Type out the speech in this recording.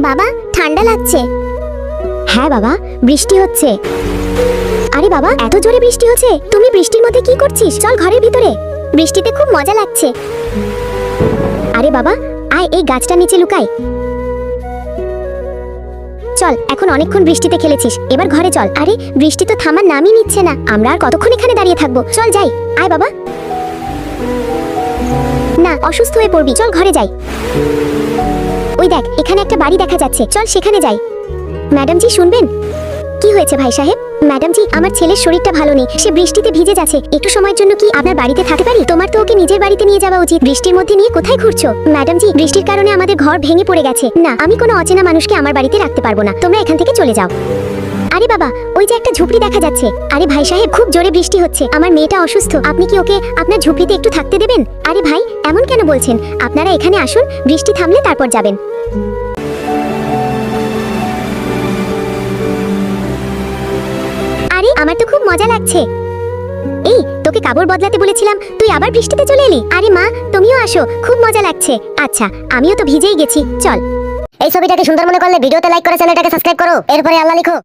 বাবা ঠান্ডা লাগছে। হ্যাঁ বাবা, বৃষ্টি হচ্ছে। আরে বাবা, এত জোরে বৃষ্টি হচ্ছে, তুমি বৃষ্টির মধ্যে কি করছিস? চল ঘরের ভিতরে, বৃষ্টিতে খুব মজা লাগছে। আরে বাবা, আয় এই গাছটার নিচে লুকাই। চল, এখন অনেকক্ষণ বৃষ্টিতে খেলেছিস, এবার ঘরে চল। আরে বৃষ্টি তো থামার নামই নিচ্ছে না, আমরা আর কতক্ষণ এখানে দাঁড়িয়ে থাকবো? চল যাই। আয় বাবা। না, অসুস্থ হয়ে পড়বি, চল ঘরে যাই। ওই দেখ, এখানে একটা বাড়ি দেখা যাচ্ছে, চল সেখানে যাই। ম্যাডাম জি শুনবেন? কি হয়েছে ভাই সাহেব? ম্যাডাম জি, আমার ছেলের শরীরটা ভালো নেই, সে বৃষ্টিতে ভিজে যাচ্ছে, একটু সময়ের জন্য কি আপনার বাড়িতে থাকতে পারি? তোমার তো ওকে নিজের বাড়িতে নিয়ে যাওয়া উচিত, বৃষ্টির মধ্যে নিয়ে কোথায় ঘুরছো? ম্যাডাম জি, বৃষ্টির কারণে আমাদের ঘর ভেঙে পড়ে গেছে, না আমি কোনো অচেনা মানুষকে আমার বাড়িতে রাখতে পারবো না, তোমরা এখান থেকে চলে যাও। আরে বাবা, ওই যে একটা ঝুপড়ি দেখা যাচ্ছে। আরে ভাই সাহেব, খুব জোরে বৃষ্টি হচ্ছে, আমার মেয়েটা অসুস্থ, আপনি কি ওকে আপনার ঝুপড়িতে একটু থাকতে দেবেন? আরে ভাই, এমন কেন বলছেন? আপনারা এখানে আসুন, বৃষ্টি থামলে তারপর যাবেন। আরে আমার তো খুব মজা লাগছে। এই, তোকে কাপড় বদলাতে বলেছিলাম, তুই আবার বৃষ্টিতে চলে এলি। আরে মা, তুমিও আসো, খুব মজা লাগছে। আচ্ছা, আমিও তো ভিজেই গেছি, চল। এই ছবিটাকে সুন্দর মনে করলে ভিডিওতে লাইক করে চ্যানেলটাকে সাবস্ক্রাইব করো, এরপরে আল্লাহ লিখো।